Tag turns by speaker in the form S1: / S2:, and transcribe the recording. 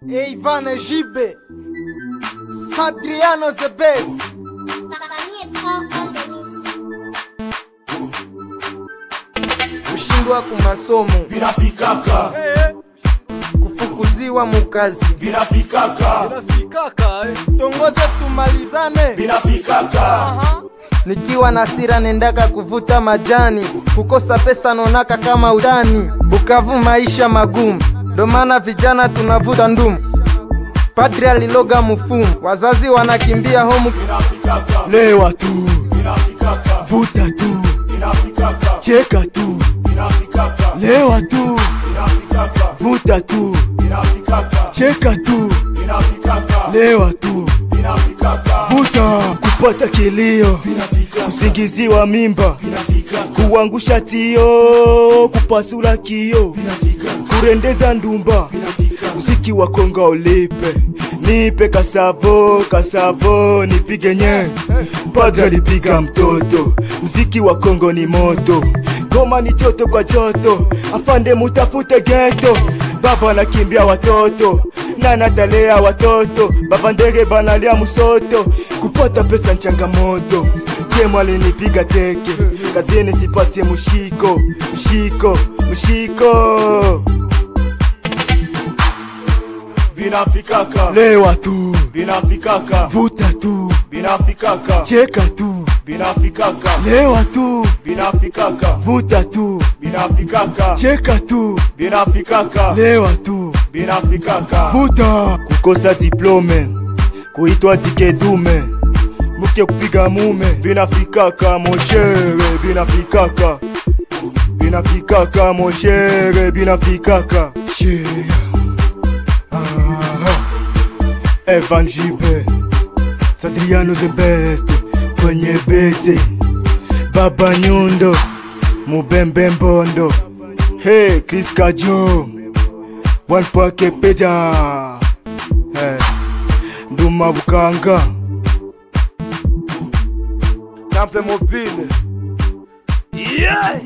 S1: Ivan Jibe, Sadriano the best. Kushindwa kumasomo
S2: binafikaka,
S1: kufukuziwa mukazi
S2: binafikaka,
S1: tongoze tumalizane
S2: binafikaka.
S1: Nikiwa na sira nendaka kuvuta majani, kukosa pesa nonaka kama udani. Bukavu maisha magumu, ndo maana vijana tunavuta ndumu. Padri aliloga mufumu, wazazi wanakimbia homu.
S2: Binafikaka,
S3: lewa tu,
S2: binafikaka,
S3: vuta tu,
S2: binafikaka,
S3: cheka tu,
S2: binafikaka,
S3: lewa tu,
S2: binafikaka,
S3: vuta tu,
S2: binafikaka,
S3: cheka tu,
S2: binafikaka,
S3: lewa tu,
S2: binafikaka,
S3: vuta. Kupata kilio,
S2: binafikaka,
S3: kusingiziwa mimba,
S2: binafikaka,
S3: kuangusha tio, kupasula kio,
S2: binafikaka,
S3: kurendeza ndumba. Muziki wa Kongo ulipe, nipe kasavo, kasavo, nipige nye. Padre alipiga mtoto, muziki wa Kongo ni moto. Goma ni joto kwa joto, afande mutafute ghetto. Baba anakimbia watoto, nana talea watoto. Baba ndege banalia musoto, kupata pesa nchangamoto. Kemo alinipiga teke, kazini sipatie mushiko, mushiko, mushiko.
S2: binafikaka,
S3: Lewa tu,
S2: binafikaka,
S3: vuta tu,
S2: binafikaka,
S3: cheka tu,
S2: binafikaka,
S3: lewa tu,
S2: binafikaka,
S3: vuta tu,
S2: binafikaka,
S3: cheka tu,
S2: binafikaka,
S3: lewa tu,
S2: binafikaka,
S3: vuta. Kukosa diplome, kuitwa dikedume, muke kupiga mume. Binafikaka moshere, binafikaka, binafikaka moshere, binafikaka. Ivan Jibe, Sadriano the best, kwenye bete, Baba Nyundo, Mubembe Mbondo. Hey, Chris Kajo, One Pake Peja, hey, Nduma Bukanga,
S1: Temple Mobile.
S3: yeah.